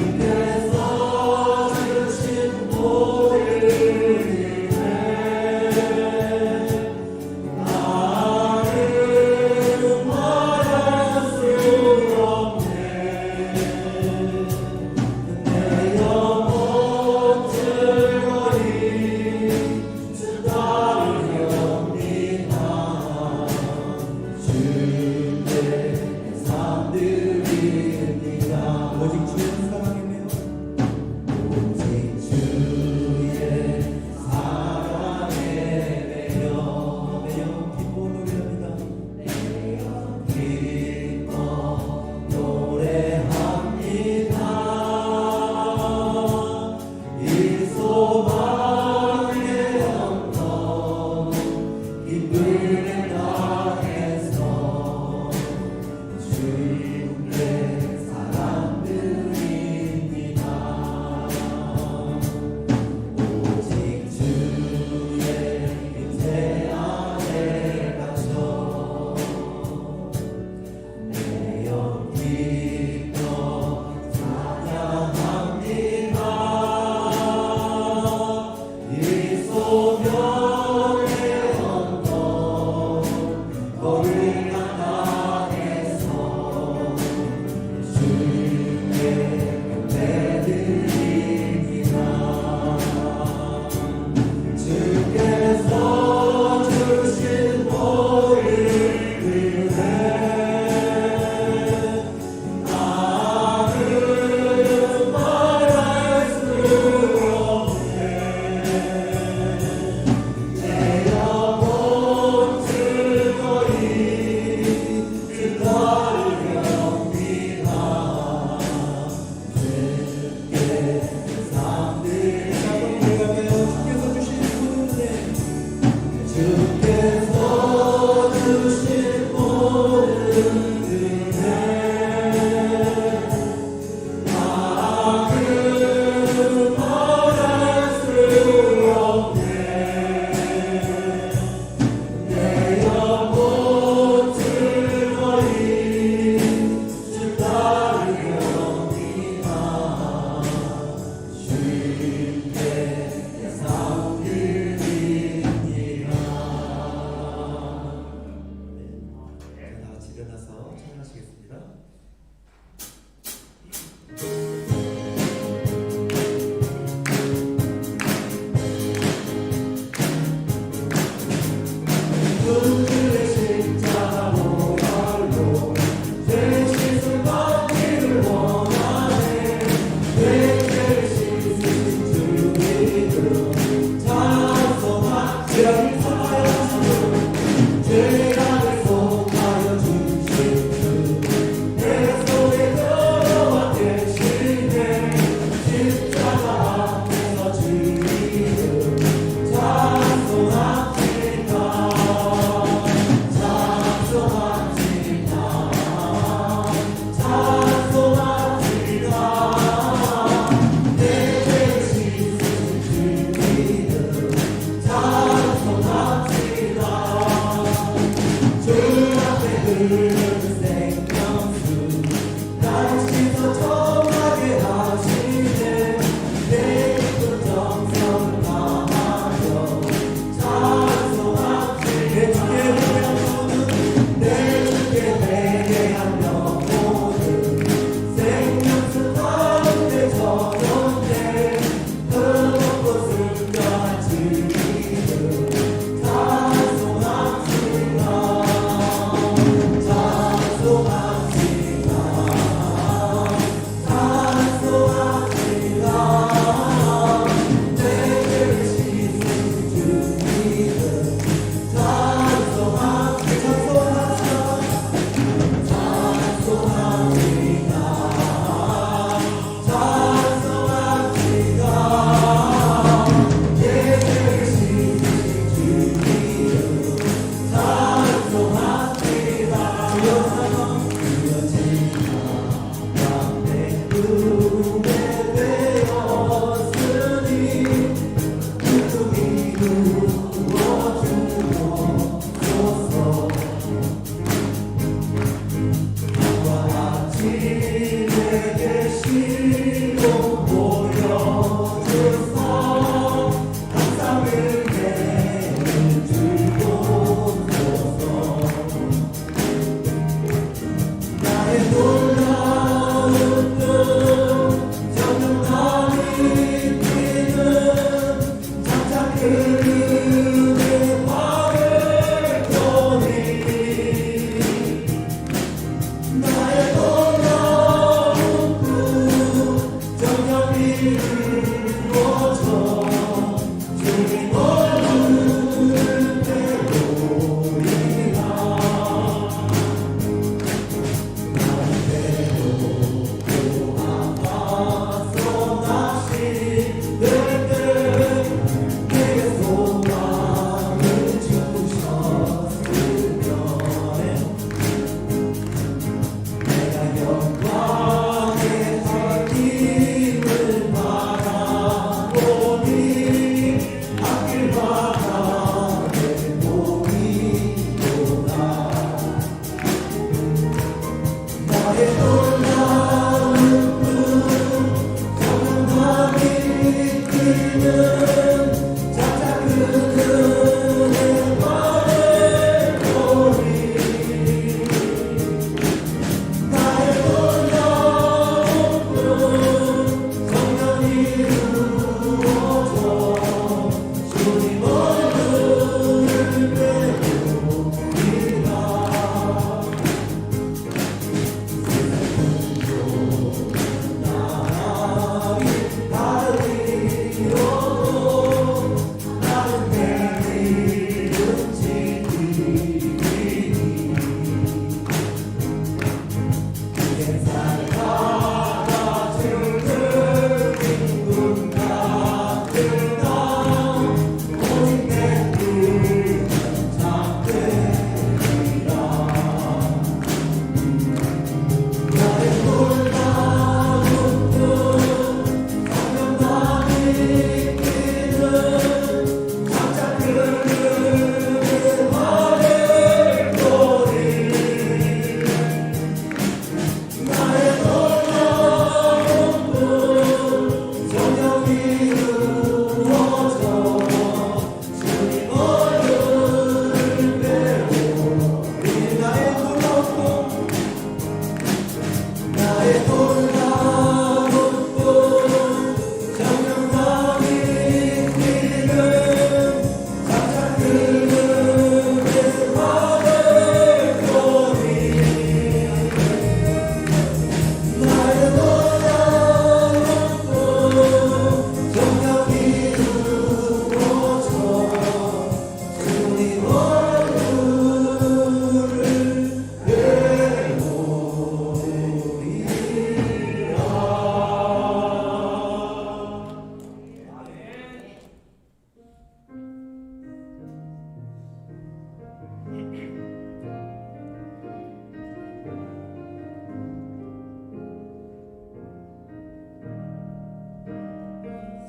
주께서 주신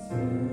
십자가의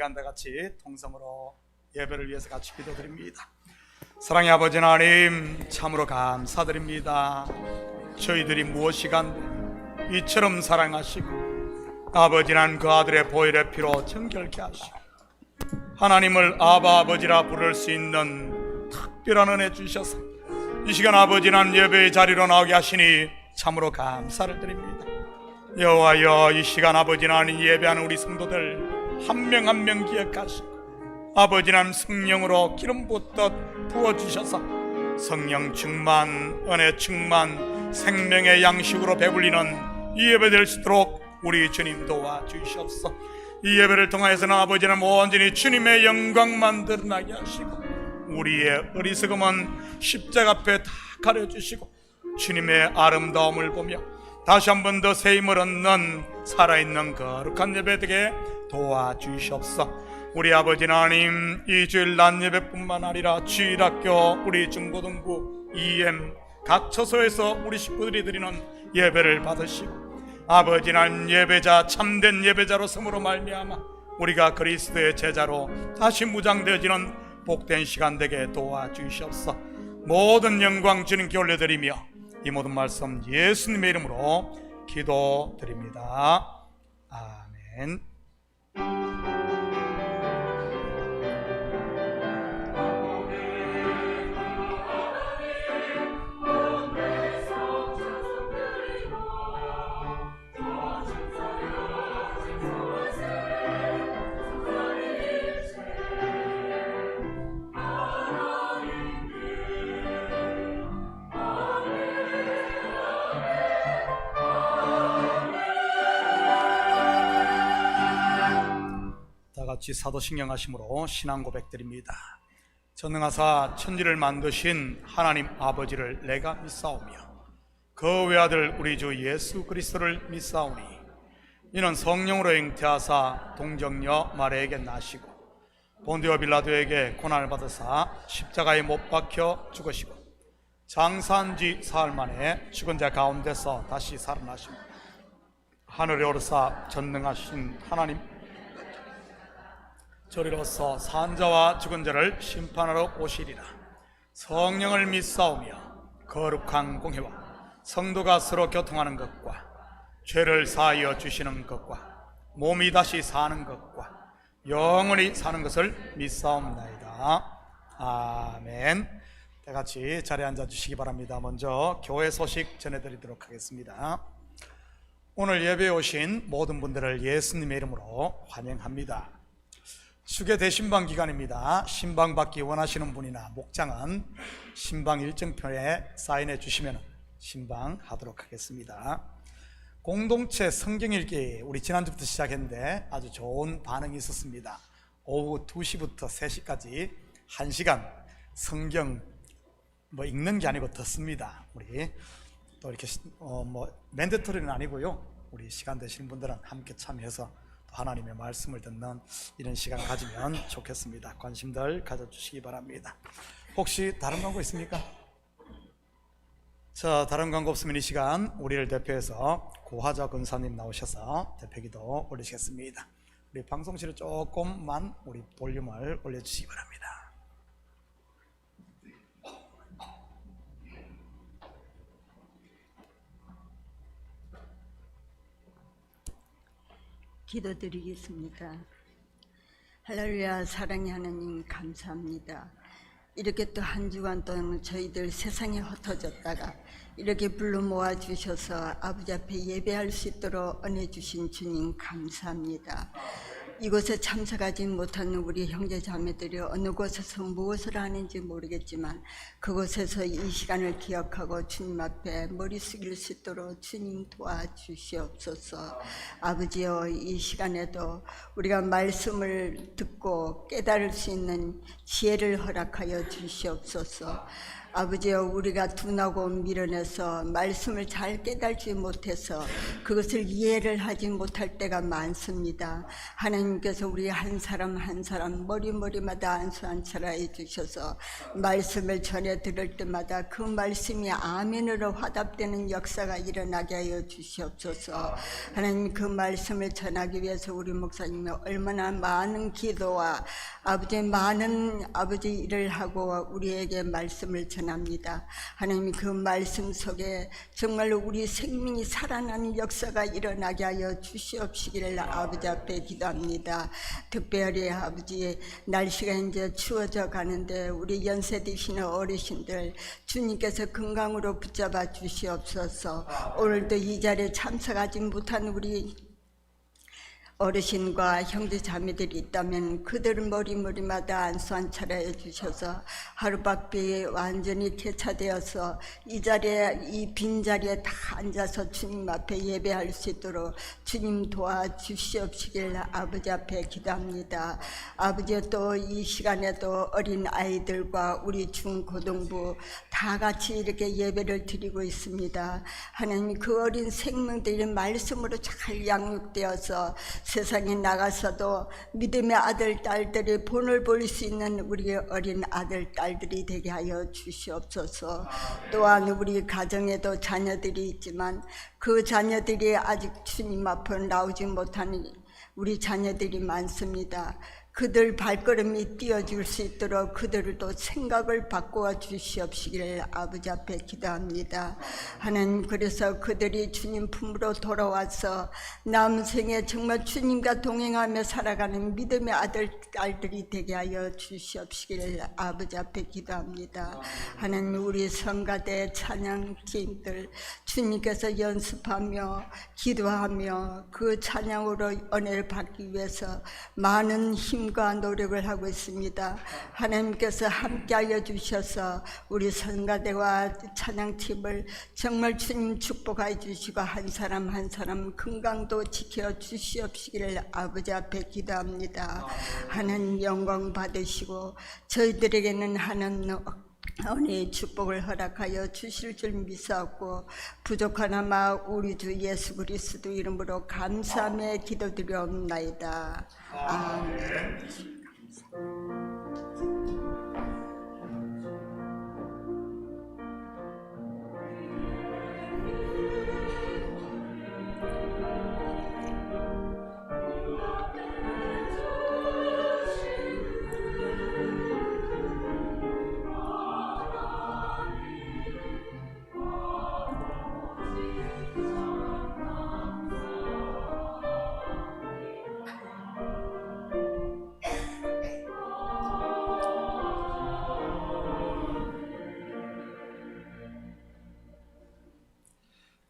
시간 다 같이 통성으로 예배를 위해서 같이 기도드립니다. 사랑의 아버지 하나님, 참으로 감사드립니다. 저희들이 무엇이간 이처럼 사랑하시고 아버지는 그 아들의 보혈의 피로 정결케 하시고 하나님을 아바 아버지라 부를 수 있는 특별한 은혜 주셔서 이 시간 아버지는 예배의 자리로 나오게 하시니 참으로 감사를 드립니다. 여호와여, 이 시간 아버지는 예배하는 우리 성도들 한 명 한 명 기억하시고 아버지는 성령으로 기름 붓듯 부어주셔서 성령 충만, 은혜 충만, 생명의 양식으로 배불리는 이 예배 될 수 있도록 우리 주님 도와주시옵소서. 이 예배를 통하여서는 아버지는 온전히 주님의 영광만 드러나게 하시고 우리의 어리석음은 십자가 앞에 다 가려주시고 주님의 아름다움을 보며 다시 한 번 더 새 힘을 얻는 살아있는 거룩한 예배 되게 도와주시옵소서. 우리 아버지 하나님, 이 주일 낮 예배뿐만 아니라 주일학교, 우리 중고등부, EM 각 처소에서 우리 식구들이 드리는 예배를 받으시고 아버지는 예배자, 참된 예배자로 섬으로 말미암아 우리가 그리스도의 제자로 다시 무장되어지는 복된 시간 되게 도와주시옵소서. 모든 영광 주님께 올려드리며 이 모든 말씀 예수님의 이름으로 기도드립니다. 아멘. 같이 사도신경 하심으로 신앙 고백드립니다. 전능하사 천지를 만드신 하나님 아버지를 내가 믿사오며 그 외아들 우리 주 예수 그리스도를 믿사오니 이는 성령으로 잉태하사 동정녀 마리아에게 나시고 본디오 빌라도에게 고난을 받으사 십자가에 못 박혀 죽으시고 장사한 지 사흘 만에 죽은 자 가운데서 다시 살아나시고 하늘에 오르사 전능하신 하나님 저리로서 산자와 죽은 자를 심판하러 오시리라. 성령을 믿사오며 거룩한 공회와 성도가 서로 교통하는 것과 죄를 사하여 주시는 것과 몸이 다시 사는 것과 영원히 사는 것을 믿사옵나이다. 아멘. 다 같이 자리에 앉아 주시기 바랍니다. 먼저 교회 소식 전해드리도록 하겠습니다. 오늘 예배에 오신 모든 분들을 예수님의 이름으로 환영합니다. 수계 대신방 기간입니다. 신방받기 원하시는 분이나 목장은 신방 일정표에 사인해 주시면 신방하도록 하겠습니다. 공동체 성경 읽기 우리 지난주부터 시작했는데 아주 좋은 반응이 있었습니다. 오후 2시부터 3시까지 1시간 성경 읽는 게 아니고 듣습니다. 우리 또 이렇게 맨데터리는 아니고요. 우리 시간 되시는 분들은 함께 참여해서 하나님의 말씀을 듣는 이런 시간 가지면 좋겠습니다. 관심들 가져주시기 바랍니다. 혹시 다른 광고 있습니까? 자, 다른 광고 없으면 이 시간 우리를 대표해서 고화자 권사님 나오셔서 대표기도 올리시겠습니다. 우리 방송실에 조금만 우리 볼륨을 올려주시기 바랍니다. 기도드리겠습니다. 할렐루야. 사랑의 하나님 감사합니다. 이렇게 또 한 주간 동안 저희들 세상에 흩어졌다가 이렇게 불러 모아 주셔서 아버지 앞에 예배할 수 있도록 은혜 주신 주님 감사합니다. 이곳에 참석하지 못하는 우리 형제 자매들이 어느 곳에서 무엇을 하는지 모르겠지만 그곳에서 이 시간을 기억하고 주님 앞에 머리 숙일 수 있도록 주님 도와주시옵소서. 아버지여, 이 시간에도 우리가 말씀을 듣고 깨달을 수 있는 지혜를 허락하여 주시옵소서. 아버지여, 우리가 둔하고 미련해서 말씀을 잘 깨달지 못해서 그것을 이해를 하지 못할 때가 많습니다. 하나님께서 우리 한 사람 한 사람 머리마다 안수안처라해 주셔서 말씀을 전해 들을 때마다 그 말씀이 아멘으로 화답되는 역사가 일어나게 하여 주시옵소서. 하나님, 그 말씀을 전하기 위해서 우리 목사님이 얼마나 많은 기도와 많은 일을 하고 우리에게 말씀을 전합니다. 하나님, 그 말씀 속에 정말로 우리 생명이 살아나는 역사가 일어나게 하여 주시옵시기를 아버지 앞에 기도합니다. 특별히 아버지, 날씨가 이제 추워져 가는데 우리 연세 드시는 어르신들 주님께서 건강으로 붙잡아 주시옵소서. 오늘도 이 자리에 참석하지 못한 우리 어르신과 형제 자매들이 있다면 그들은 머리마다 안수안차려 주셔서 하루밖에 완전히 개차되어서 이 자리에, 이 빈자리에 다 앉아서 주님 앞에 예배할 수 있도록 주님 도와주시옵시길 아버지 앞에 기도합니다. 아버지, 또 이 시간에도 어린 아이들과 우리 중고등부 다 같이 이렇게 예배를 드리고 있습니다. 하나님, 그 어린 생명들이 말씀으로 잘 양육되어서 세상에 나가서도 믿음의 아들, 딸들이 본을 볼 수 있는 우리 어린 아들, 딸들이 되게 하여 주시옵소서. 또한 우리 가정에도 자녀들이 있지만 그 자녀들이 아직 주님 앞으로 나오지 못하는 우리 자녀들이 많습니다. 그들 발걸음이 띄어줄 수 있도록 그들도 생각을 바꾸어 주시옵시기를 아버지 앞에 기도합니다. 하나님, 그래서 그들이 주님 품으로 돌아와서 남은 생에 정말 주님과 동행하며 살아가는 믿음의 아들, 딸들이 되게 하여 주시옵시기를 아버지 앞에 기도합니다. 하나님, 우리 성가대 찬양팀들 주님께서 연습하며 기도하며 그 찬양으로 은혜를 받기 위해서 많은 힘과 노력을 하고 있습니다. 하나님께서 함께하여 주셔서 우리 성가대와 찬양팀을 정말 주님 축복하여 주시고 한 사람 한 사람 건강도 지켜 주시옵시기를 아버지 앞에 기도합니다. 하나님, 영광 받으시고 저희들에게는 하나님 은혜의 축복을 허락하여 주실 줄 믿사옵고 부족하나마 우리 주 예수 그리스도 이름으로 감사하며 기도드리옵나이다. 아멘.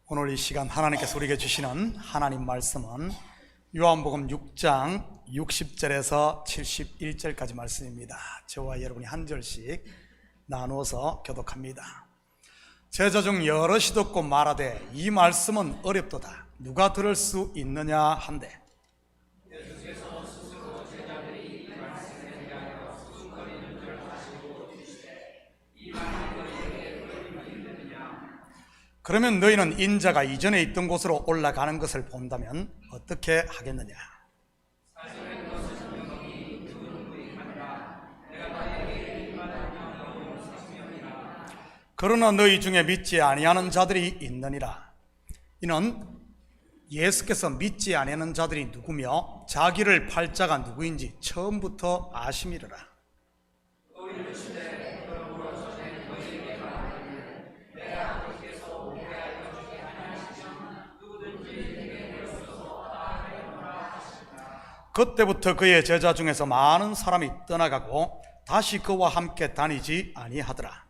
오늘 이 시간 하나님께서 우리에게 주시는 하나님 말씀은 요한복음 6장 60절에서 71절까지 말씀입니다. 저와 여러분이 한 절씩 나누어서 교독합니다. 제자 중 여럿이 듣고 말하되 이 말씀은 어렵도다. 누가 들을 수 있느냐 한대. 그러면 너희는 인자가 이전에 있던 곳으로 올라가는 것을 본다면 어떻게 하겠느냐? 그러나 너희 중에 믿지 아니하는 자들이 있느니라. 이는 예수께서 믿지 아니하는 자들이 누구며 자기를 팔 자가 누구인지 처음부터 아심이르라. 그때부터 그의 제자 중에서 많은 사람이 떠나가고 다시 그와 함께 다니지 아니하더라.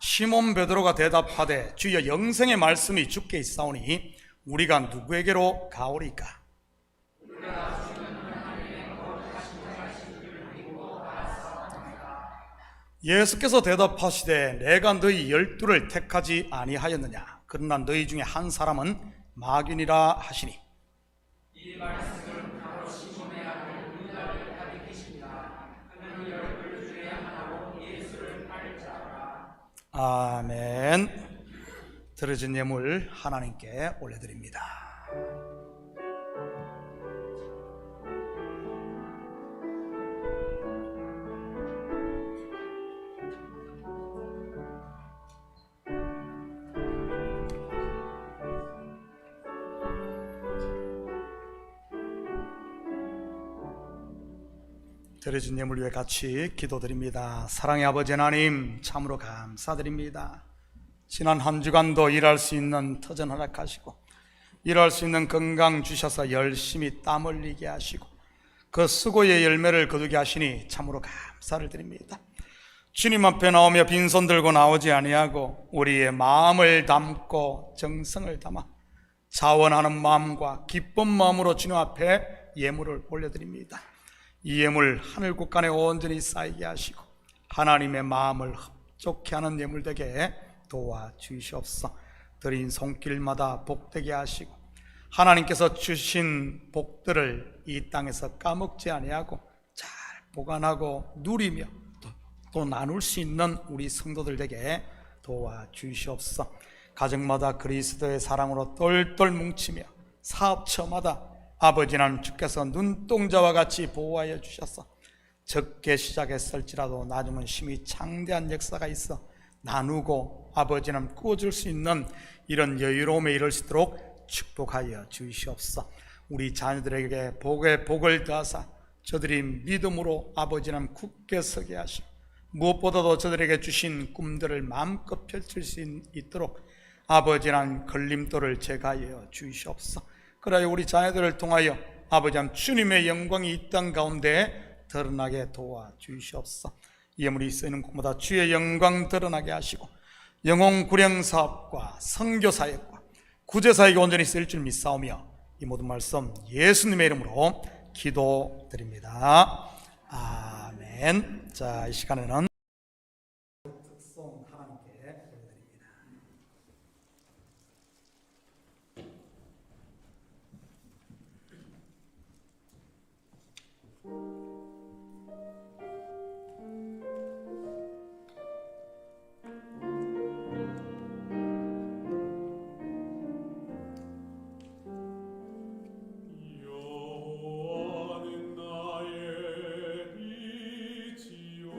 시몬 베드로가 대답하되 주여, 영생의 말씀이 주께 있사오니 우리가 누구에게로 가오리까? 예수께서 대답하시되 내가 너희 12를 택하지 아니하였느냐? 그러나 너희 중에 한 사람은 마귀니라 하시니. 이 말씀을 바로 시몬의 아들 유다를 가리키십니다. 아멘. 드려진 예물 하나님께 올려드립니다. 드려진 예물 위해 같이 기도드립니다. 사랑의 아버지 하나님, 참으로 감사드립니다. 지난 한 주간도 일할 수 있는 터전 허락하시고 일할 수 있는 건강 주셔서 열심히 땀 흘리게 하시고 그 수고의 열매를 거두게 하시니 참으로 감사를 드립니다. 주님 앞에 나오며 빈손 들고 나오지 아니하고 우리의 마음을 담고 정성을 담아 자원하는 마음과 기쁜 마음으로 주님 앞에 예물을 올려드립니다. 이 예물 하늘 곳간에 온전히 쌓이게 하시고 하나님의 마음을 흡족해 하는 예물 되게 도와주시옵소서. 드린 손길마다 복되게 하시고 하나님께서 주신 복들을 이 땅에서 까먹지 아니하고 잘 보관하고 누리며 또 나눌 수 있는 우리 성도들 되게 도와주시옵소서. 가정마다 그리스도의 사랑으로 똘똘 뭉치며 사업처마다 아버지 하나님 주께서 눈동자와 같이 보호하여 주셔서 적게 시작했을지라도 나중은 심히 창대한 역사가 있어 나누고 아버지 하나님 꾸어줄 수 있는 이런 여유로움에 이를 수 있도록 축복하여 주시옵소서. 우리 자녀들에게 복에 복을 더하사 저들이 믿음으로 아버지 하나님 굳게 서게 하시고 무엇보다도 저들에게 주신 꿈들을 마음껏 펼칠 수 있도록 아버지 하나님 걸림돌을 제거하여 주시옵소서. 그러하여 우리 자녀들을 통하여 아버지 하나님 주님의 영광이 이 땅 가운데 드러나게 도와주시옵소서. 예물이 쓰이는 곳마다 주의 영광 드러나게 하시고 영혼 구령 사업과 선교 사역과 구제 사역이 온전히 쓰일 줄 믿사오며 이 모든 말씀 예수님의 이름으로 기도드립니다. 아멘. 자, 이 시간에는 특송 하나님께 올려드립니다. 여호와는 나의 빛이요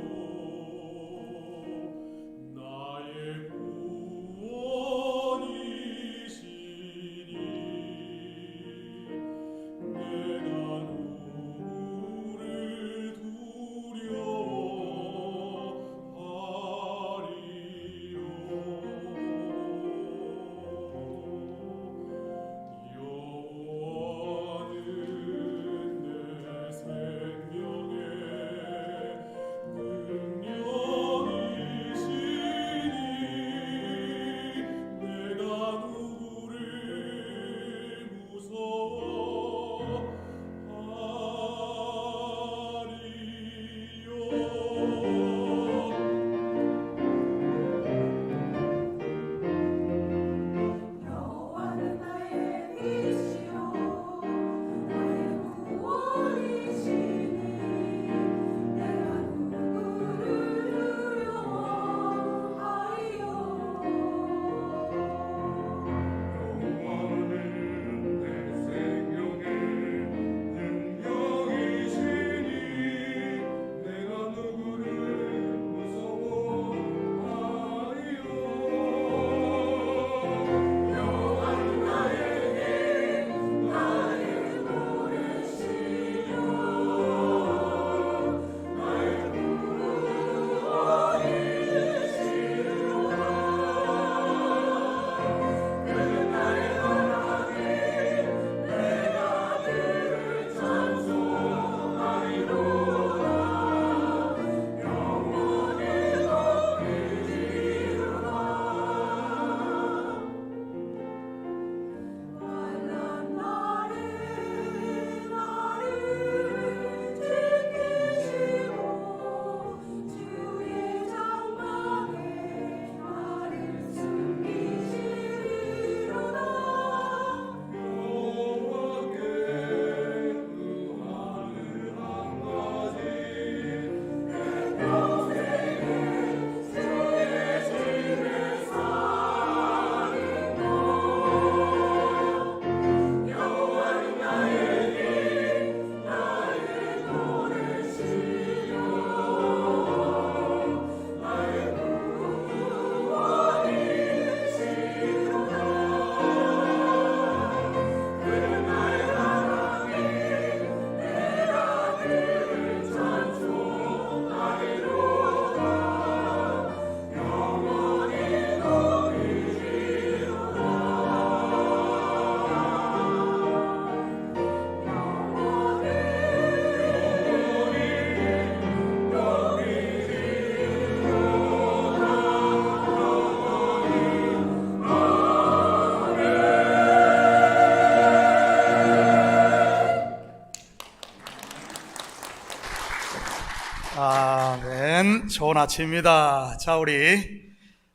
좋은 아침입니다. 자, 우리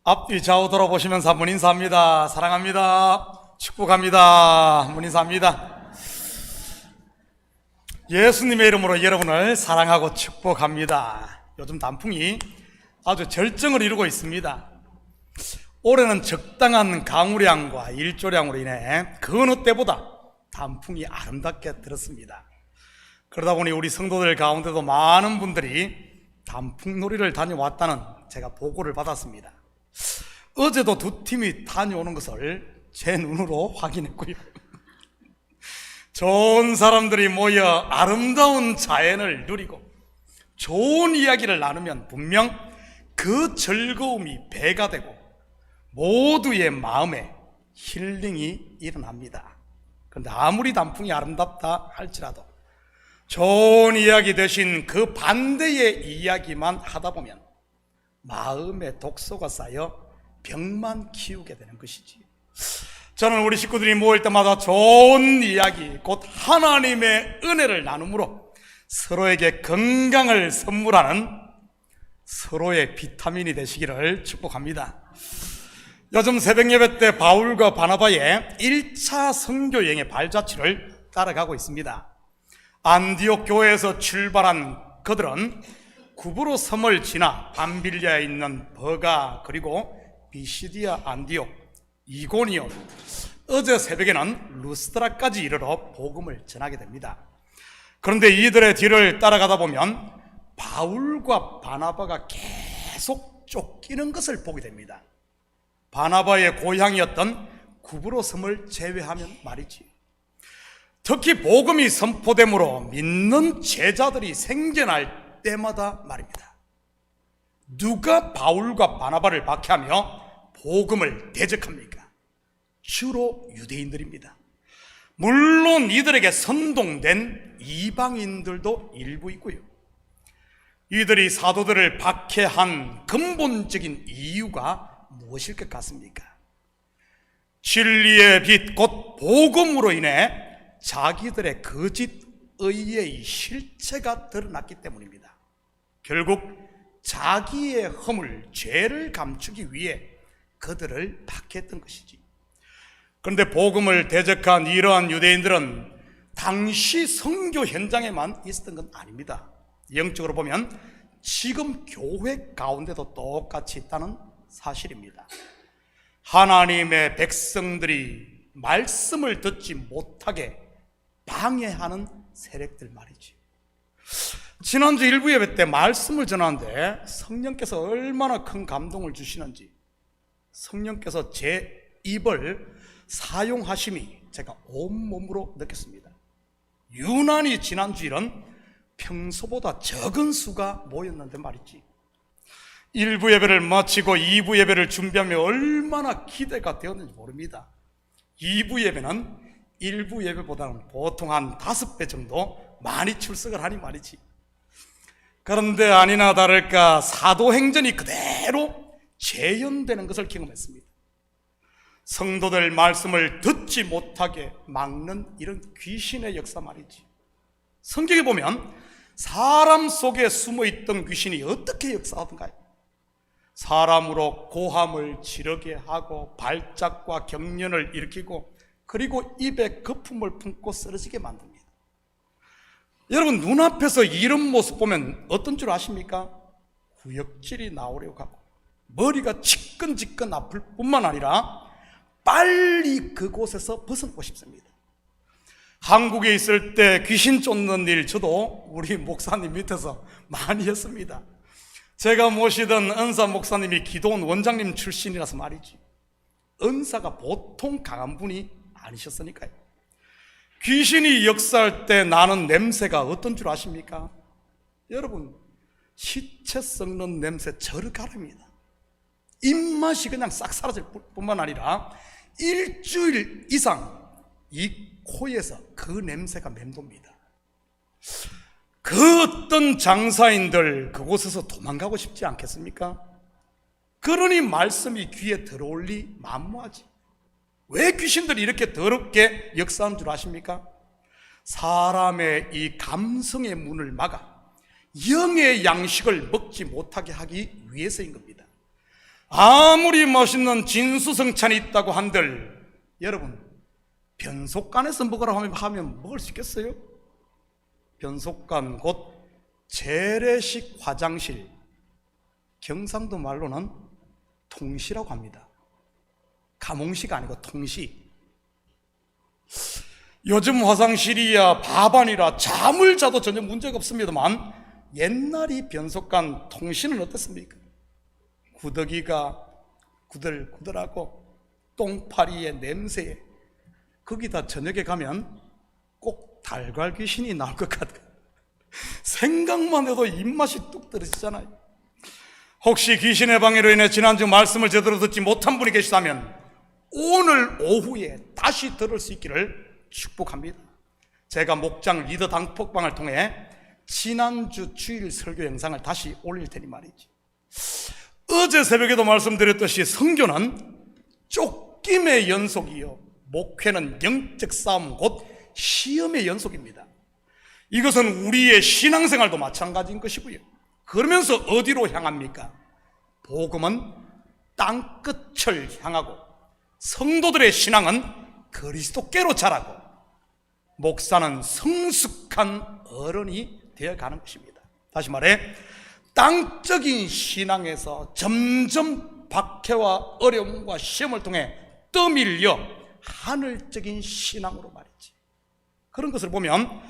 앞뒤 좌우 돌아보시면서 한번 인사합니다. 사랑합니다. 축복합니다. 한번 인사합니다. 예수님의 이름으로 여러분을 사랑하고 축복합니다. 요즘 단풍이 아주 절정을 이루고 있습니다. 올해는 적당한 강우량과 일조량으로 인해 그 어느 때보다 단풍이 아름답게 들었습니다. 그러다 보니 우리 성도들 가운데도 많은 분들이 단풍놀이를 다녀왔다는 제가 보고를 받았습니다. 어제도 두 팀이 다녀오는 것을 제 눈으로 확인했고요. 좋은 사람들이 모여 아름다운 자연을 누리고 좋은 이야기를 나누면 분명 그 즐거움이 배가 되고 모두의 마음에 힐링이 일어납니다. 그런데 아무리 단풍이 아름답다 할지라도 좋은 이야기 대신 그 반대의 이야기만 하다 보면 마음에 독소가 쌓여 병만 키우게 되는 것이지. 저는 우리 식구들이 모일 때마다 좋은 이야기, 곧 하나님의 은혜를 나눔으로 서로에게 건강을 선물하는 서로의 비타민이 되시기를 축복합니다. 요즘 새벽 예배 때 바울과 바나바의 1차 선교 여행의 발자취를 따라가고 있습니다. 안디옥 교회에서 출발한 그들은 구브로 섬을 지나 밤빌리아에 있는 버가, 그리고 비시디아, 안디옥, 이고니온, 어제 새벽에는 루스드라까지 이르러 복음을 전하게 됩니다. 그런데 이들의 뒤를 따라가다 보면 바울과 바나바가 계속 쫓기는 것을 보게 됩니다. 바나바의 고향이었던 구브로 섬을 제외하면 말이지. 특히 복음이 선포됨으로 믿는 제자들이 생겨날 때마다 말입니다. 누가 바울과 바나바를 박해하며 복음을 대적합니까? 주로 유대인들입니다. 물론 이들에게 선동된 이방인들도 일부 있고요. 이들이 사도들을 박해한 근본적인 이유가 무엇일 것 같습니까? 진리의 빛, 곧 복음으로 인해 자기들의 거짓 의의 실체가 드러났기 때문입니다. 결국 자기의 허물, 죄를 감추기 위해 그들을 박해했던 것이지. 그런데 복음을 대적한 이러한 유대인들은 당시 선교 현장에만 있었던 건 아닙니다. 영적으로 보면 지금 교회 가운데도 똑같이 있다는 사실입니다. 하나님의 백성들이 말씀을 듣지 못하게 방해하는 세력들 말이지. 지난주 일부 예배 때 말씀을 전하는데 성령께서 얼마나 큰 감동을 주시는지, 성령께서 제 입을 사용하심이 제가 온몸으로 느꼈습니다. 유난히 지난주일은 평소보다 적은 수가 모였는데 말이지. 1부 예배를 마치고 2부 예배를 준비하며 얼마나 기대가 되었는지 모릅니다. 2부 예배는 1부 예배보다는 보통 한 5배 정도 많이 출석을 하니 말이지. 그런데 아니나 다를까 사도행전이 그대로 재현되는 것을 경험했습니다. 성도들 말씀을 듣지 못하게 막는 이런 귀신의 역사 말이지. 성경에 보면 사람 속에 숨어있던 귀신이 어떻게 역사하던가요? 사람으로 고함을 지르게 하고 발작과 경련을 일으키고 그리고 입에 거품을 품고 쓰러지게 만듭니다. 여러분, 눈앞에서 이런 모습 보면 어떤 줄 아십니까? 구역질이 나오려고 하고 머리가 지끈지끈 아플 뿐만 아니라 빨리 그곳에서 벗어나고 싶습니다. 한국에 있을 때 귀신 쫓는 일 저도 우리 목사님 밑에서 많이 했습니다. 제가 모시던 은사 목사님이 기도원 원장님 출신이라서 말이지. 은사가 보통 강한 분이 아니셨으니까요. 귀신이 역사할 때 나는 냄새가 어떤 줄 아십니까? 여러분, 시체 썩는 냄새 저를 가릅니다. 입맛이 그냥 싹 사라질 뿐만 아니라 일주일 이상 이 코에서 그 냄새가 맴돕니다. 그 어떤 장사인들 그곳에서 도망가고 싶지 않겠습니까? 그러니 말씀이 귀에 들어올 리 만무하지. 왜 귀신들이 이렇게 더럽게 역사하는 줄 아십니까? 사람의 이 감성의 문을 막아 영의 양식을 먹지 못하게 하기 위해서인 겁니다. 아무리 멋있는 진수성찬이 있다고 한들 여러분, 변속간에서 먹으라고 하면 먹을 수 있겠어요? 변속간 곧 재래식 화장실, 경상도 말로는 통시라고 합니다. 가몽시가 아니고 통시. 요즘 화장실이야 밥안이라 잠을 자도 전혀 문제가 없습니다만 옛날이 변속간 통시는 어떻습니까? 구더기가 구들구들하고 똥파리의 냄새에 거기다 저녁에 가면 꼭 달걀 귀신이 나올 것 같아요. 생각만 해도 입맛이 뚝 떨어지잖아요. 혹시 귀신의 방해로 인해 지난주 말씀을 제대로 듣지 못한 분이 계시다면 오늘 오후에 다시 들을 수 있기를 축복합니다. 제가 목장 리더 단톡방을 통해 지난주 주일 설교 영상을 다시 올릴 테니 말이지. 어제 새벽에도 말씀드렸듯이 선교는 쫓김의 연속이요, 목회는 영적 싸움 곧 시험의 연속입니다. 이것은 우리의 신앙생활도 마찬가지인 것이고요. 그러면서 어디로 향합니까? 복음은 땅끝을 향하고 성도들의 신앙은 그리스도께로 자라고 목사는 성숙한 어른이 되어가는 것입니다. 다시 말해 땅적인 신앙에서 점점 박해와 어려움과 시험을 통해 떠밀려 하늘적인 신앙으로 말이지. 그런 것을 보면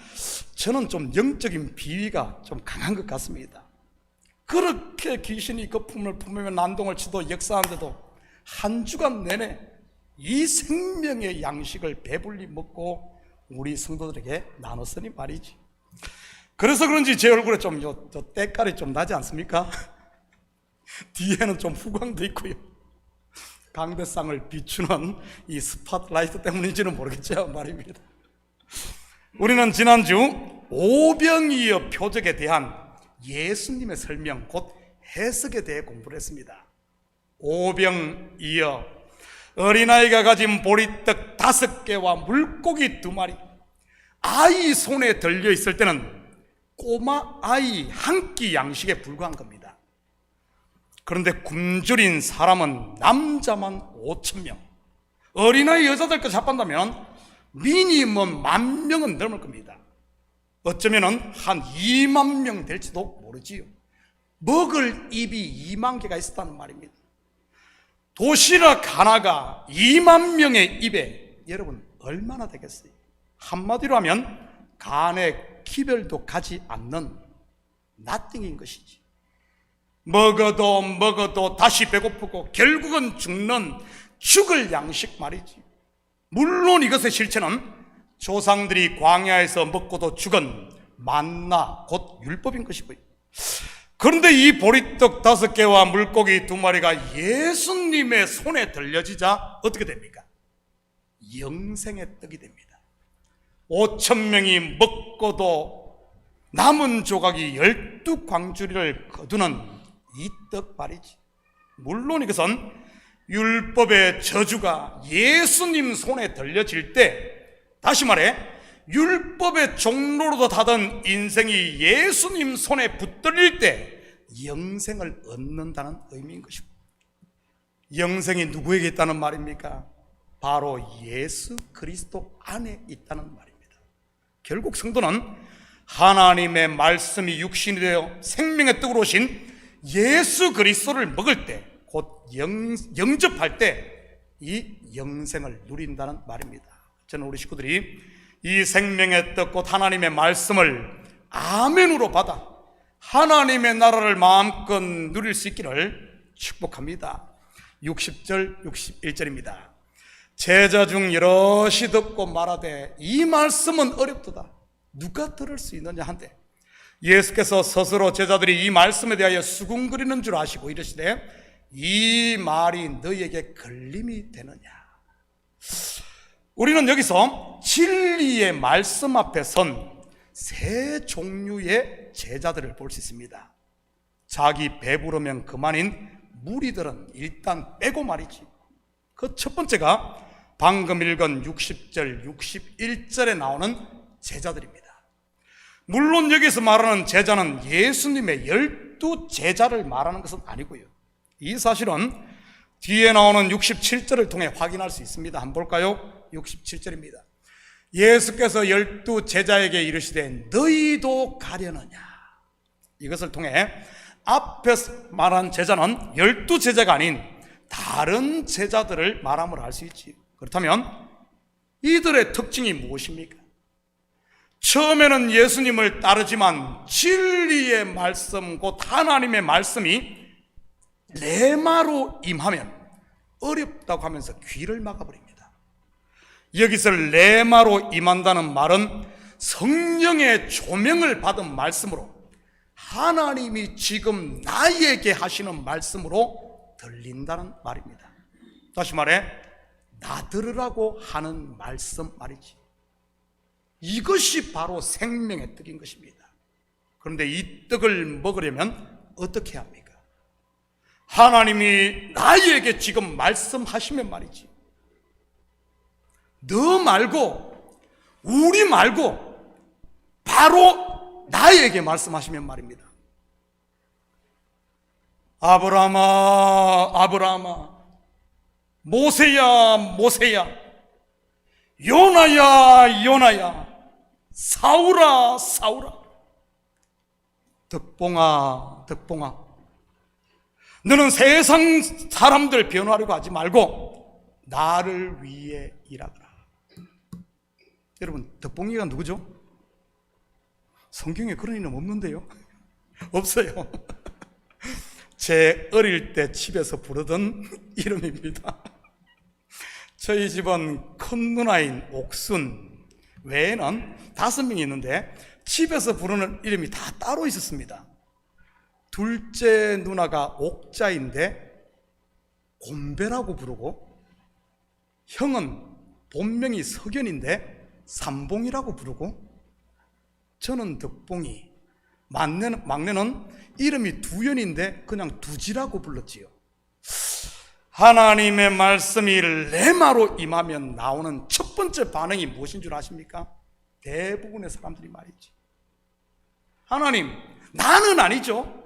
저는 좀 영적인 비위가 좀 강한 것 같습니다. 그렇게 귀신이 거품을 품으며 난동을 치도 역사하는데도 한 주간 내내 이 생명의 양식을 배불리 먹고 우리 성도들에게 나눴으니 말이지. 그래서 그런지 제 얼굴에 좀 때깔이 좀 나지 않습니까? 뒤에는 좀 후광도 있고요. 강대상을 비추는 이 스팟라이트 때문인지는 모르겠지만 말입니다. 우리는 지난주 오병이어 표적에 대한 예수님의 설명 곧 해석에 대해 공부를 했습니다. 오병이어, 어린아이가 가진 보리떡 5개와 물고기 2마리, 아이 손에 들려 있을 때는 꼬마 아이 한 끼 양식에 불과한 겁니다. 그런데 굶주린 사람은 남자만 5,000명, 어린아이 여자들까지 합한다면 미니멈 10,000명은 넘을 겁니다. 어쩌면 한 2만 명 될지도 모르지요. 먹을 입이 2만 개가 있었다는 말입니다. 도시락 하나가 2만 명의 입에 여러분 얼마나 되겠어요? 한마디로 하면 간에 기별도 가지 않는 나띵인 것이지. 먹어도 다시 배고프고 결국은 죽을 양식 말이지. 물론 이것의 실체는 조상들이 광야에서 먹고도 죽은 만나 곧 율법인 것이고요. 그런데 이 보리떡 5개와 물고기 2마리가 예수님의 손에 들려지자 어떻게 됩니까? 영생의 떡이 됩니다. 5,000명이 먹고도 남은 조각이 12광주리를 거두는 이 떡 말이지. 물론 이것은 율법의 저주가 예수님 손에 들려질 때, 다시 말해 율법의 종로로도 다던 인생이 예수님 손에 붙들릴 때 영생을 얻는다는 의미인 것입니다. 영생이 누구에게 있다는 말입니까? 바로 예수 그리스도 안에 있다는 말입니다. 결국 성도는 하나님의 말씀이 육신이 되어 생명의 떡으로 오신 예수 그리스도를 먹을 때, 곧 영접할 때 이 영생을 누린다는 말입니다. 저는 우리 식구들이 이 생명의 떡 곧 하나님의 말씀을 아멘으로 받아 하나님의 나라를 마음껏 누릴 수 있기를 축복합니다. 60절 61절입니다. 제자 중 여럿이 듣고 말하되 이 말씀은 어렵도다, 누가 들을 수 있느냐 한데, 예수께서 스스로 제자들이 이 말씀에 대하여 수군거리는 줄 아시고 이르시되 이 말이 너희에게 걸림이 되느냐. 우리는 여기서 진리의 말씀 앞에 선 세 종류의 제자들을 볼 수 있습니다. 자기 배부르면 그만인 무리들은 일단 빼고 말이지. 그 첫 번째가 방금 읽은 60절 61절에 나오는 제자들입니다. 물론 여기서 말하는 제자는 예수님의 12제자를 말하는 것은 아니고요. 이 사실은 뒤에 나오는 67절을 통해 확인할 수 있습니다. 한번 볼까요? 67절입니다. 예수께서 12제자에게 이르시되 너희도 가려느냐. 이것을 통해 앞에서 말한 제자는 12제자가 아닌 다른 제자들을 말함을 알 수 있지요. 그렇다면 이들의 특징이 무엇입니까? 처음에는 예수님을 따르지만 진리의 말씀, 곧 하나님의 말씀이 레마로 임하면 어렵다고 하면서 귀를 막아버립니다. 여기서 레마로 임한다는 말은 성령의 조명을 받은 말씀으로, 하나님이 지금 나에게 하시는 말씀으로 들린다는 말입니다. 다시 말해 나 들으라고 하는 말씀 말이지. 이것이 바로 생명의 떡인 것입니다. 그런데 이 떡을 먹으려면 어떻게 합니까? 하나님이 나에게 지금 말씀하시면 말이지. 너 말고 우리 말고 바로 나에게 말씀하시면 말입니다. 아브라함아 아브라함아, 모세야 모세야, 요나야 요나야, 사울아 사울아, 덕봉아 덕봉아, 너는 세상 사람들 변호하려고 하지 말고 나를 위해 일하거라. 여러분, 덕봉이가 누구죠? 성경에 그런 이름 없는데요. 없어요. 제 어릴 때 집에서 부르던 이름입니다. 저희 집은 큰 누나인 옥순 외에는 5명이 있는데 집에서 부르는 이름이 다 따로 있었습니다. 둘째 누나가 옥자인데 곰배라고 부르고, 형은 본명이 석연인데 삼봉이라고 부르고, 저는 덕봉이, 막내는 이름이 두연인데 그냥 두지라고 불렀지요. 하나님의 말씀이 레마로 임하면 나오는 첫 번째 반응이 무엇인 줄 아십니까? 대부분의 사람들이 말이지, 하나님, 나는 아니죠.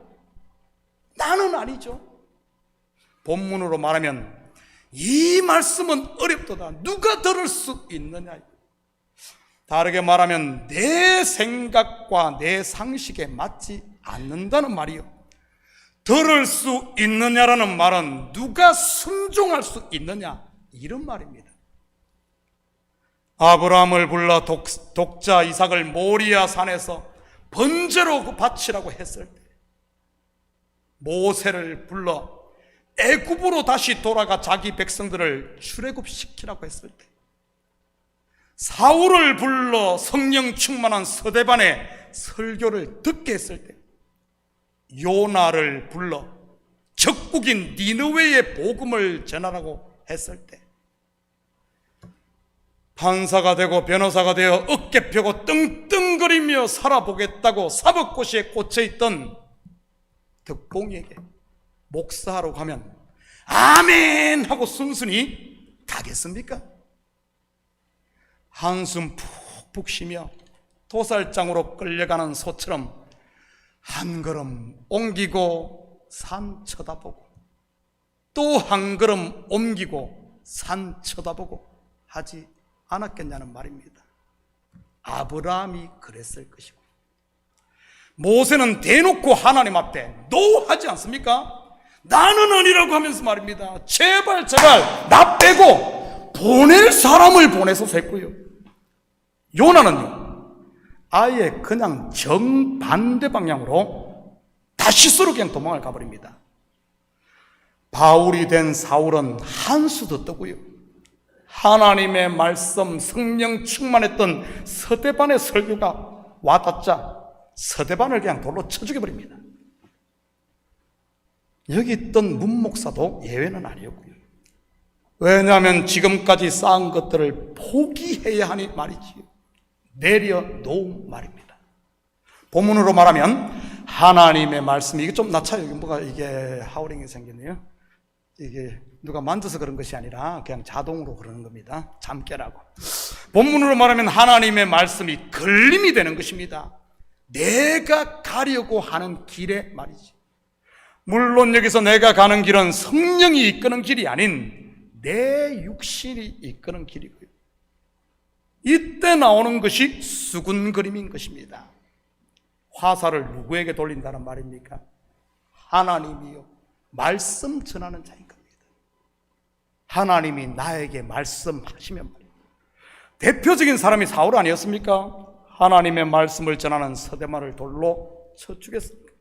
나는 아니죠. 본문으로 말하면 이 말씀은 어렵도다. 누가 들을 수 있느냐. 다르게 말하면 내 생각과 내 상식에 맞지 않는다는 말이요. 들을 수 있느냐라는 말은 누가 순종할 수 있느냐, 이런 말입니다. 아브라함을 불러 독자 이삭을 모리아 산에서 번제로 바치라고 했을 때, 모세를 불러 애굽으로 다시 돌아가 자기 백성들을 출애굽시키라고 했을 때, 사울을 불러 성령 충만한 서대반의 설교를 듣게 했을 때, 요나를 불러 적국인 니느웨의 복음을 전하라고 했을 때, 판사가 되고 변호사가 되어 어깨 펴고 떵떵거리며 살아보겠다고 사법고시에 꽂혀있던 덕봉이에게 목사하러 가면 아멘 하고 순순히 가겠습니까? 한숨 푹푹 쉬며 도살장으로 끌려가는 소처럼 한 걸음 옮기고 산 쳐다보고, 또 한 걸음 옮기고 산 쳐다보고 하지 않았겠냐는 말입니다. 아브라함이 그랬을 것이고, 모세는 대놓고 하나님 앞에 노하지 않습니까? 나는 아니라고 하면서 말입니다. 제발 나 빼고 보낼 사람을 보내서 했고요. 요나는요, 아예 그냥 정반대 방향으로 다시스로 그냥 도망을 가버립니다. 바울이 된 사울은 한 수도 뜨고요, 하나님의 말씀 성령 충만했던 서대반의 설교가 와닿자 서대반을 그냥 돌로 쳐 죽여버립니다. 여기 있던 문목사도 예외는 아니었고요. 왜냐하면 지금까지 쌓은 것들을 포기해야 하니 말이지요. 내려놓은 말입니다. 본문으로 말하면 하나님의 말씀이, 이게 좀 낮아요. 뭐가 이게 하우링이 생겼네요. 이게 누가 만져서 그런 것이 아니라 그냥 자동으로 그러는 겁니다. 잠 깨라고. 본문으로 말하면 하나님의 말씀이 걸림이 되는 것입니다. 내가 가려고 하는 길에 말이지. 물론 여기서 내가 가는 길은 성령이 이끄는 길이 아닌 내 육신이 이끄는 길이고요. 이때 나오는 것이 수군거림인 것입니다. 화살을 누구에게 돌린다는 말입니까? 하나님이요, 말씀 전하는 자인 겁니다. 하나님이 나에게 말씀하시면 말입니다. 대표적인 사람이 사울 아니었습니까? 하나님의 말씀을 전하는 서대만을 돌로 쳐 죽였습니다.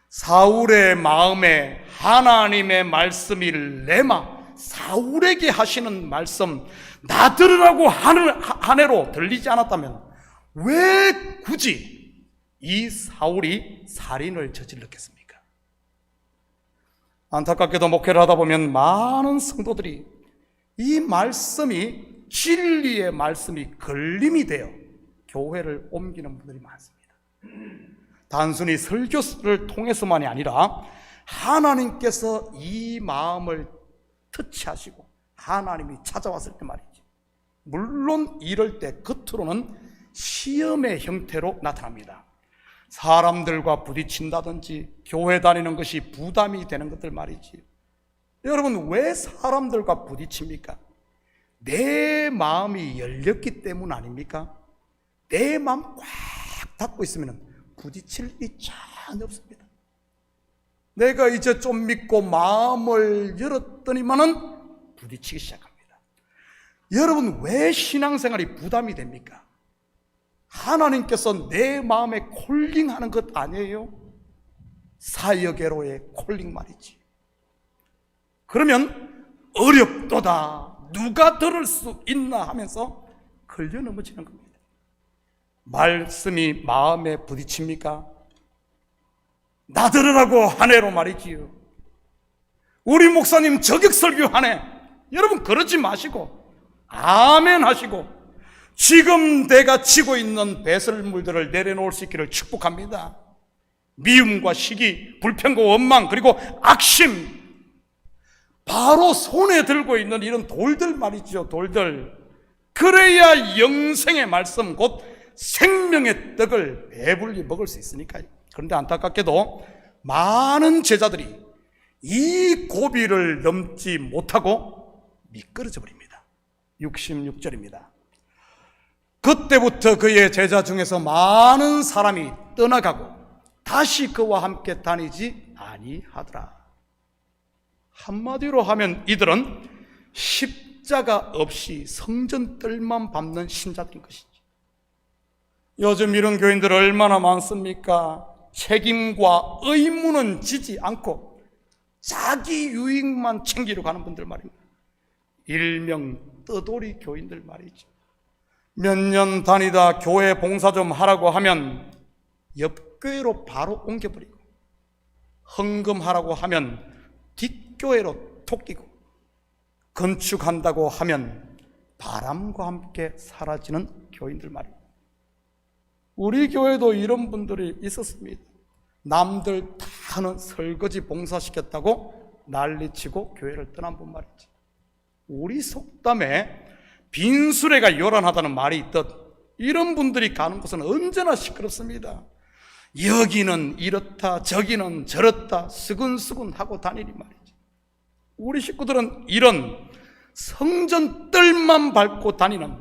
사울의 마음에 하나님의 말씀이 레마, 사울에게 하시는 말씀, 나 들으라고 한 해로 들리지 않았다면 왜 굳이 이 사울이 살인을 저질렀겠습니까? 안타깝게도 목회를 하다 보면 많은 성도들이 이 말씀이, 진리의 말씀이 걸림이 되어 교회를 옮기는 분들이 많습니다. 단순히 설교를 통해서만이 아니라 하나님께서 이 마음을 터치하시고 하나님이 찾아왔을 때 말이지. 물론 이럴 때 겉으로는 시험의 형태로 나타납니다. 사람들과 부딪힌다든지 교회 다니는 것이 부담이 되는 것들 말이지. 여러분, 왜 사람들과 부딪힙니까? 내 마음이 열렸기 때문 아닙니까? 내 마음 꽉 닫고 있으면 부딪힐 일이 전혀 없습니다. 내가 이제 좀 믿고 마음을 열었더니만은 부딪히기 시작합니다. 여러분, 왜 신앙생활이 부담이 됩니까? 하나님께서 내 마음에 콜링하는 것 아니에요? 사역외로의 콜링 말이지. 그러면 어렵도다, 누가 들을 수 있나 하면서 걸려 넘어지는 겁니다. 말씀이 마음에 부딪힙니까? 나 들으라고 하네로 말이지요. 우리 목사님 저격 설교 하네. 여러분, 그러지 마시고 아멘 하시고 지금 내가 치고 있는 배설물들을 내려놓을 수 있기를 축복합니다. 미움과 시기, 불평과 원망, 그리고 악심, 바로 손에 들고 있는 이런 돌들 말이죠. 돌들. 그래야 영생의 말씀, 곧 생명의 떡을 배불리 먹을 수 있으니까요. 그런데 안타깝게도 많은 제자들이 이 고비를 넘지 못하고 미끄러져 버립니다. 66절입니다. 그때부터 그의 제자 중에서 많은 사람이 떠나가고 다시 그와 함께 다니지 아니하더라. 한마디로 하면 이들은 십자가 없이 성전 뜰만 밟는 신자들인 것이지. 요즘 이런 교인들 얼마나 많습니까? 책임과 의무는 지지 않고 자기 유익만 챙기려 가는 분들 말입니다. 일명 떠돌이 교인들 말이죠. 몇 년 다니다 교회 봉사 좀 하라고 하면 옆교회로 바로 옮겨버리고, 헌금하라고 하면 뒷교회로 토끼고, 건축한다고 하면 바람과 함께 사라지는 교인들 말입니다. 우리 교회도 이런 분들이 있었습니다. 남들 다 하는 설거지 봉사시켰다고 난리치고 교회를 떠난 분 말이지. 우리 속담에 빈수레가 요란하다는 말이 있듯 이런 분들이 가는 곳은 언제나 시끄럽습니다. 여기는 이렇다, 저기는 저렇다, 스근스근 하고 다니니 말이지. 우리 식구들은 이런 성전 뜰만 밟고 다니는,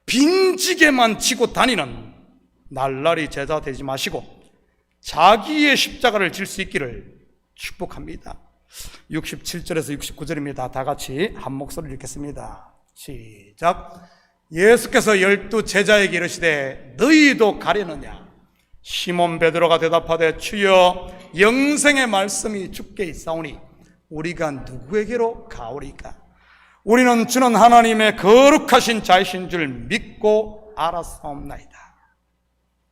빈지게만 지고 다니는 날라리 제자 되지 마시고 자기의 십자가를 질 수 있기를 축복합니다. 67절에서 69절입니다. 다 같이 한 목소리를 읽겠습니다. 시작. 예수께서 12 제자에게 이르시되 너희도 가려느냐? 시몬 베드로가 대답하되 주여, 영생의 말씀이 주께 있사오니 우리가 누구에게로 가오리까? 우리는 주는 하나님의 거룩하신 자이신 줄 믿고 알았사옵나이다.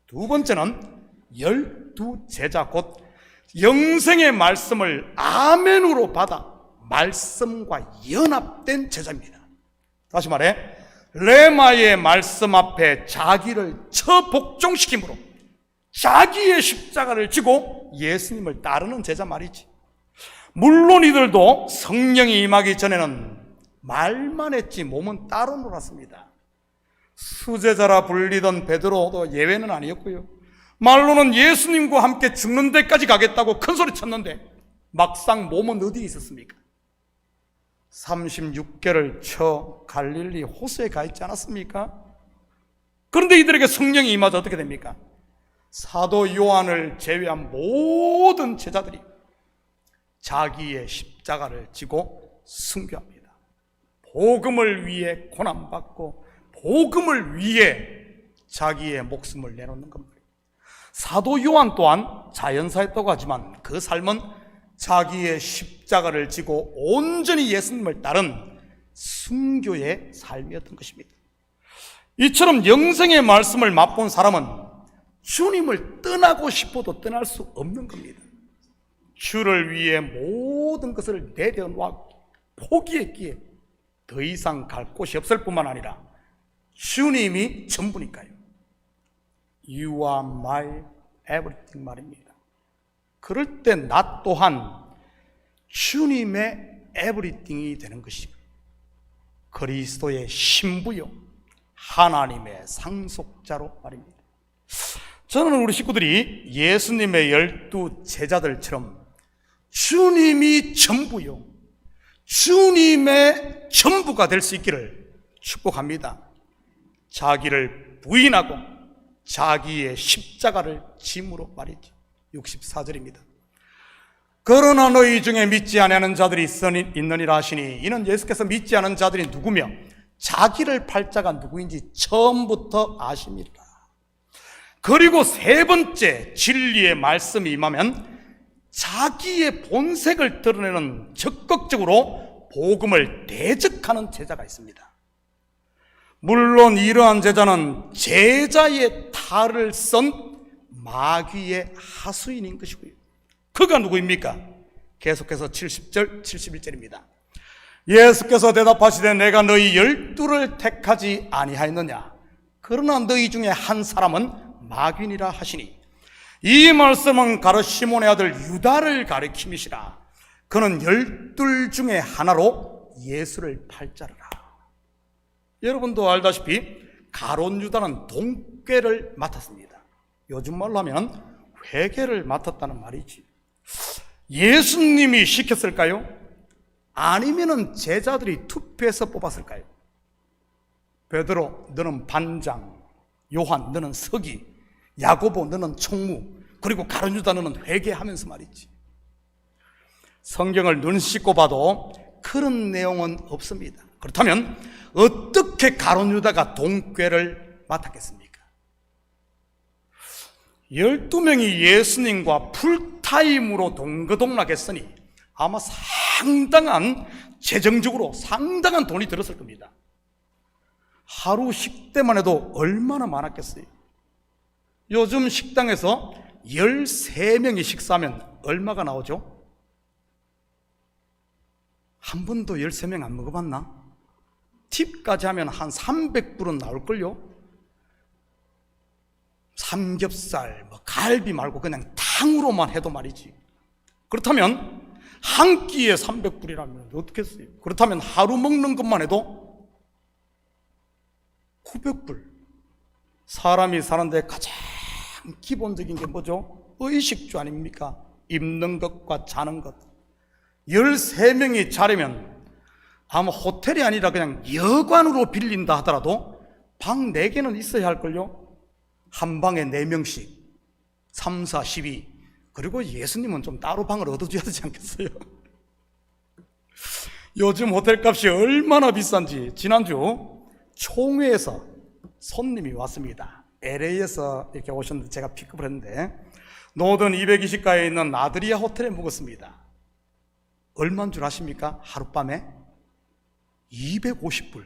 두 번째는 12 제자, 곧 영생의 말씀을 아멘으로 받아 말씀과 연합된 제자입니다. 다시 말해, 레마의 말씀 앞에 자기를 처복종시킴으로 자기의 십자가를 지고 예수님을 따르는 제자 말이지. 물론 이들도 성령이 임하기 전에는 말만 했지 몸은 따로 놀았습니다. 수제자라 불리던 베드로도 예외는 아니었고요. 말로는 예수님과 함께 죽는 데까지 가겠다고 큰 소리 쳤는데 막상 몸은 어디에 있었습니까? 36개를 쳐 갈릴리 호수에 가 있지 않았습니까? 그런데 이들에게 성령이 임하자 어떻게 됩니까? 사도 요한을 제외한 모든 제자들이 자기의 십자가를 지고 순교합니다. 복음을 위해 고난받고 복음을 위해 자기의 목숨을 내놓는 겁니다. 사도 요한 또한 자연사였다고 하지만 그 삶은 자기의 십자가를 지고 온전히 예수님을 따른 순교의 삶이었던 것입니다. 이처럼 영생의 말씀을 맛본 사람은 주님을 떠나고 싶어도 떠날 수 없는 겁니다. 주를 위해 모든 것을 내려놓아 포기했기에 더 이상 갈 곳이 없을 뿐만 아니라 주님이 전부니까요. You are my everything 말입니다. 그럴 때 나 또한 주님의 everything이 되는 것이고 그리스도의 신부요 하나님의 상속자로 말입니다. 저는 우리 식구들이 예수님의 12 제자들처럼 주님이 전부요 주님의 전부가 될 수 있기를 축복합니다. 자기를 부인하고 자기의 십자가를 짐으로 말이죠. 64절입니다. 그러나 너희 중에 믿지 아니하는 자들이 있느니라 하시니 이는 예수께서 믿지 않은 자들이 누구며 자기를 팔 자가 누구인지 처음부터 아십니다. 그리고 세 번째 진리의 말씀이 임하면 자기의 본색을 드러내는 적극적으로 복음을 대적하는 제자가 있습니다. 물론 이러한 제자는 제자의 탈을 쓴 마귀의 하수인인 것이고요. 그가 누구입니까? 계속해서 70절, 71절입니다. 예수께서 대답하시되 내가 너희 12를 택하지 아니하였느냐? 그러나 너희 중에 한 사람은 마귀니라 하시니 이 말씀은 가룟 시몬의 아들 유다를 가리킴이시라. 그는 12 중에 하나로 예수를 팔 자르라. 여러분도 알다시피 가룟 유다는 동꾀를 맡았습니다. 요즘 말로 하면 회계를 맡았다는 말이지. 예수님이 시켰을까요? 아니면은 제자들이 투표해서 뽑았을까요? 베드로 너는 반장, 요한 너는 서기, 야고보 너는 총무, 그리고 가룟 유다 너는 회계하면서 말이지. 성경을 눈 씻고 봐도 그런 내용은 없습니다. 그렇다면 어떻게 가룟 유다가 동꾀를 맡았겠습니까? 12명이 예수님과 풀타임으로 동거동락했으니 아마 상당한 재정적으로 상당한 돈이 들었을 겁니다. 하루 식대만 해도 얼마나 많았겠어요? 요즘 식당에서 13명이 식사하면 얼마가 나오죠? 한 번도 13명 안 먹어봤나? 팁까지 하면 한 300불은 나올걸요? 삼겹살, 갈비 말고 그냥 탕으로만 해도 말이지. 그렇다면 한 끼에 300불이라면 어떻겠어요? 그렇다면 하루 먹는 것만 해도 900불. 사람이 사는데 가장 기본적인 게 뭐죠? 의식주 아닙니까? 입는 것과 자는 것. 13명이 자려면 아마 호텔이 아니라 그냥 여관으로 빌린다 하더라도 방 4개는 있어야 할걸요? 한 방에 4명씩 3, 4, 12. 그리고 예수님은 좀 따로 방을 얻어줘야 되지 않겠어요? 요즘 호텔값이 얼마나 비싼지 지난주 총회에서 손님이 왔습니다. LA에서 이렇게 오셨는데 제가 픽업을 했는데 노던 220가에 있는 아드리아 호텔에 묵었습니다. 얼마인 줄 아십니까? 하룻밤에 250불.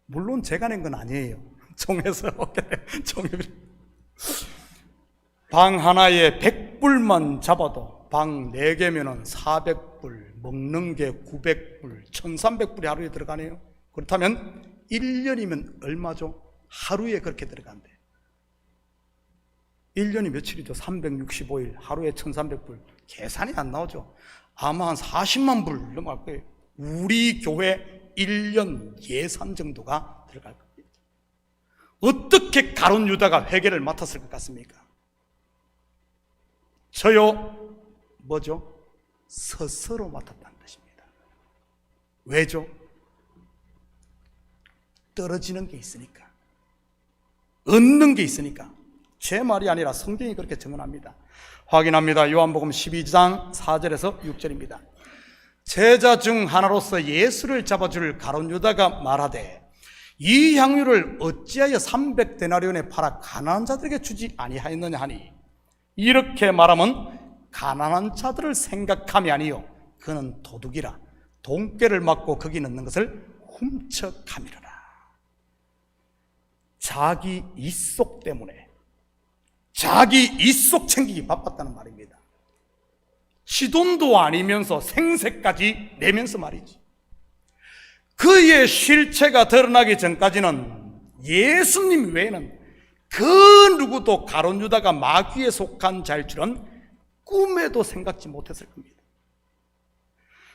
물론 제가 낸 건 아니에요. 총회에서 방 하나에 100불만 잡아도 방 4개면은 400불, 먹는 게 900불, 1300불이 하루에 들어가네요. 그렇다면 1년이면 얼마죠? 하루에 그렇게 들어간대. 1년이 며칠이죠? 365일, 하루에 1300불. 계산이 안 나오죠. 아마 한 40만 불 넘어갈 거예요. 우리 교회 1년 예산 정도가 들어갈 겁니다. 어떻게 가룟 유다가 회개를 맡았을 것 같습니까? 저요, 뭐죠? 스스로 맡았다는 뜻입니다. 왜죠? 떨어지는 게 있으니까, 얻는 게 있으니까. 제 말이 아니라 성경이 그렇게 증언합니다. 확인합니다. 요한복음 12장 4절에서 6절입니다. 제자 중 하나로서 예수를 잡아줄 가룟 유다가 말하되 이 향유를 어찌하여 300데나리온에 팔아 가난한 자들에게 주지 아니하였느냐 하니, 이렇게 말하면 가난한 자들을 생각함이 아니요 그는 도둑이라 돈꾀를 맞고 거기 넣는 것을 훔쳐가미르라. 자기 이속 때문에, 자기 이속 챙기기 바빴다는 말입니다. 시돈도 아니면서 생색까지 내면서 말이지. 그의 실체가 드러나기 전까지는 예수님 외에는 그 누구도 가룟 유다가 마귀에 속한 자일 줄은 꿈에도 생각지 못했을 겁니다.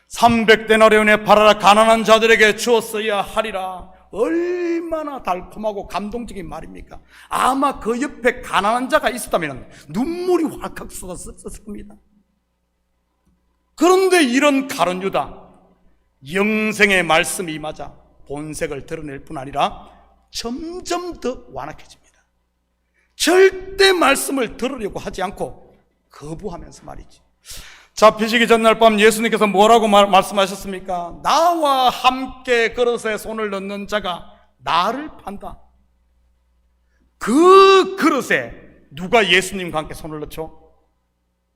300데나리온에 팔아라 가난한 자들에게 주었어야 하리라. 얼마나 달콤하고 감동적인 말입니까? 아마 그 옆에 가난한 자가 있었다면 눈물이 활칵 쏟았을 겁니다. 그런데 이런 가룟 유다, 영생의 말씀이 임하자 본색을 드러낼 뿐 아니라 점점 더 완악해집니다. 절대 말씀을 들으려고 하지 않고 거부하면서 말이지. 잡히시기 전날 밤 예수님께서 뭐라고 말씀하셨습니까? 나와 함께 그릇에 손을 넣는 자가 나를 판다. 그 그릇에 누가 예수님과 함께 손을 넣죠?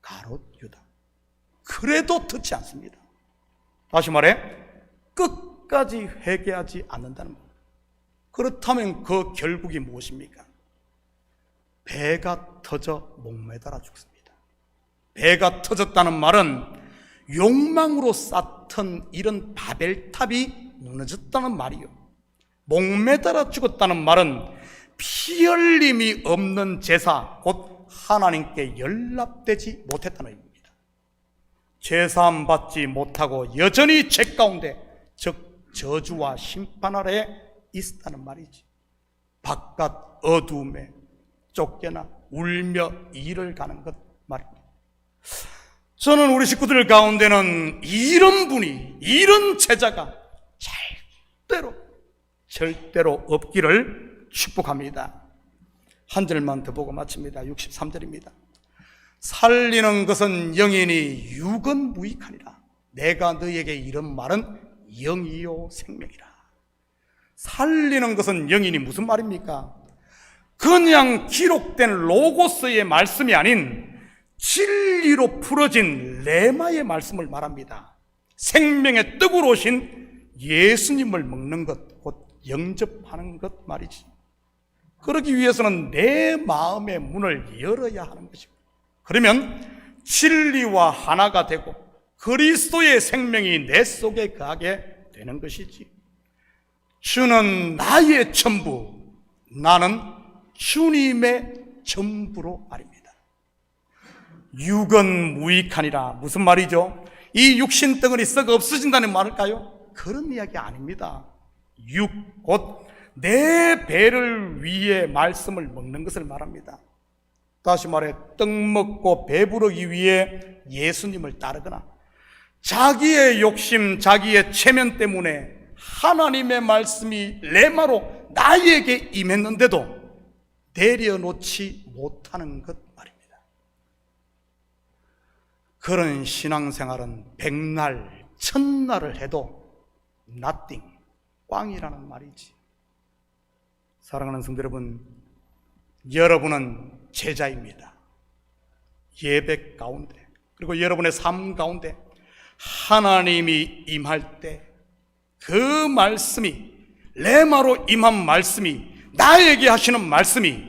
가룟 유다. 그래도 듣지 않습니다. 다시 말해, 끝까지 회개하지 않는다는 것. 그렇다면 그 결국이 무엇입니까? 배가 터져 목매달아 죽습니다. 배가 터졌다는 말은 욕망으로 쌓던 이런 바벨탑이 무너졌다는 말이요. 목매달아 죽었다는 말은 피 흘림이 없는 제사, 곧 하나님께 연락되지 못했다는 의미입니다. 제사함 받지 못하고 여전히 죄 가운데, 즉 저주와 심판 아래에 있었다는 말이지. 바깥 어두움에 쫓겨나 울며 일을 가는 것 말입니다. 저는 우리 식구들 가운데는 이런 분이, 이런 제자가 절대로 없기를 축복합니다. 한 절만 더 보고 마칩니다. 63절입니다. 살리는 것은 영이니 육은 무익하니라. 내가 너에게 이런 말은 영이요 생명이라. 살리는 것은 영이니 무슨 말입니까? 그냥 기록된 로고스의 말씀이 아닌 진리로 풀어진 레마의 말씀을 말합니다. 생명의 떡으로 오신 예수님을 먹는 것, 곧 영접하는 것 말이지. 그러기 위해서는 내 마음의 문을 열어야 하는 것이고, 그러면 진리와 하나가 되고 그리스도의 생명이 내 속에 거하게 되는 것이지. 주는 나의 전부, 나는 주님의 전부로 말입니다. 육은 무익하니라. 무슨 말이죠? 이 육신 덩어리 썩어 없어진다는 말일까요? 그런 이야기 아닙니다. 육, 곧 내 배를 위해 말씀을 먹는 것을 말합니다. 다시 말해, 떡 먹고 배부르기 위해 예수님을 따르거나 자기의 욕심, 자기의 체면 때문에 하나님의 말씀이 레마로 나에게 임했는데도 내려놓지 못하는 것 말입니다. 그런 신앙생활은 백날, 천날을 해도 nothing, 꽝이라는 말이지. 사랑하는 성도 여러분, 여러분은 제자입니다. 예배 가운데, 그리고 여러분의 삶 가운데 하나님이 임할 때 그 말씀이, 레마로 임한 말씀이, 나에게 하시는 말씀이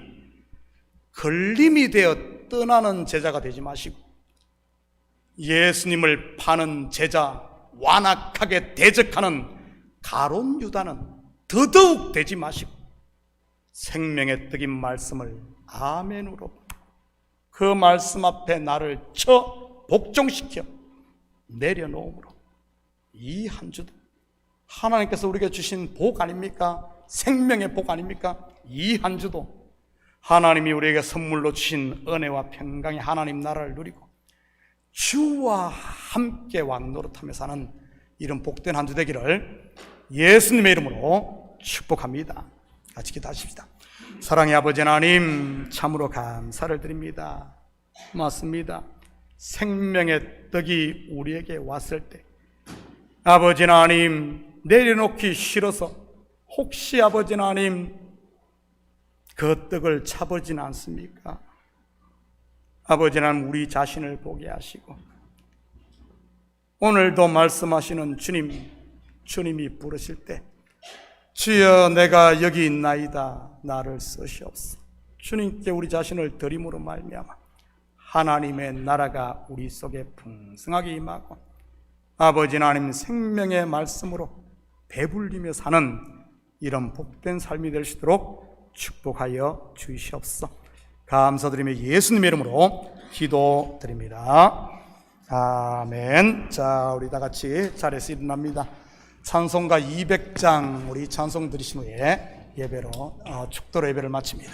걸림이 되어 떠나는 제자가 되지 마시고, 예수님을 파는 제자, 완악하게 대적하는 가룟 유다는 더더욱 되지 마시고, 생명의 떡인 말씀을 아멘으로, 그 말씀 앞에 나를 복종시켜 내려놓음으로 이 한 주도 하나님께서 우리에게 주신 복 아닙니까? 생명의 복 아닙니까? 이 한 주도 하나님이 우리에게 선물로 주신 은혜와 평강의 하나님 나라를 누리고 주와 함께 왕노릇하며 사는 이런 복된 한 주 되기를 예수님의 이름으로 축복합니다. 같이 기도하십시다. 사랑의 아버지 하나님, 참으로 감사를 드립니다. 고맙습니다. 생명의 떡이 우리에게 왔을 때 아버지 하나님 내려놓기 싫어서 혹시 아버지 하나님 그 떡을 차보진 않습니까? 아버지 하나님 우리 자신을 보게 하시고 오늘도 말씀하시는 주님이 부르실 때 주여 내가 여기 있나이다 나를 쓰시옵소서. 주님께 우리 자신을 드림으로 말미암아 하나님의 나라가 우리 속에 풍성하게 임하고 아버지 하나님 생명의 말씀으로 배불리며 사는 이런 복된 삶이 될 수 있도록 축복하여 주시옵소서. 감사드리며 예수님의 이름으로 기도드립니다. 아멘. 자, 우리 다 같이 자리에서 일어납니다. 찬송가 200장 우리 찬송 드리신 후에 예배로 축도로 예배를 마칩니다.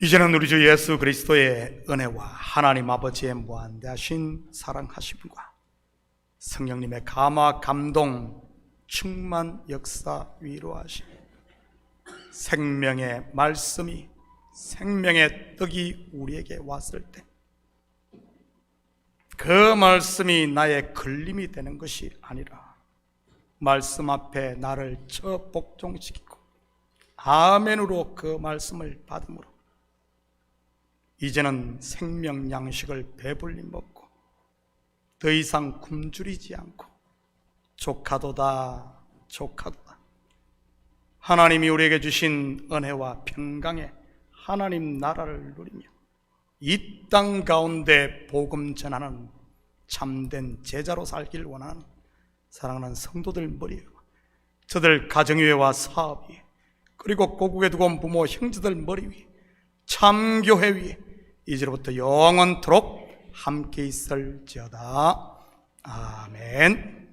이제는 우리 주 예수 그리스도의 은혜와 하나님 아버지의 무한대하신 사랑하심과 성령님의 감화 감동 충만 역사 위로하심 생명의 말씀이 생명의 떡이 우리에게 왔을 때 그 말씀이 나의 걸림이 되는 것이 아니라 말씀 앞에 나를 쳐 복종시키고 아멘으로 그 말씀을 받음으로 이제는 생명 양식을 배불리 먹고 더 이상 굶주리지 않고 조카도다 조카도다 하나님이 우리에게 주신 은혜와 평강의 하나님 나라를 누리며 이 땅 가운데 복음 전하는 참된 제자로 살길 원하는 사랑하는 성도들 머리에 저들 가정 위에와 사업 위에 그리고 고국에 두고 온 부모 형제들 머리 위에 참교회 위에 이제로부터 영원토록 함께 있을지어다. 아멘.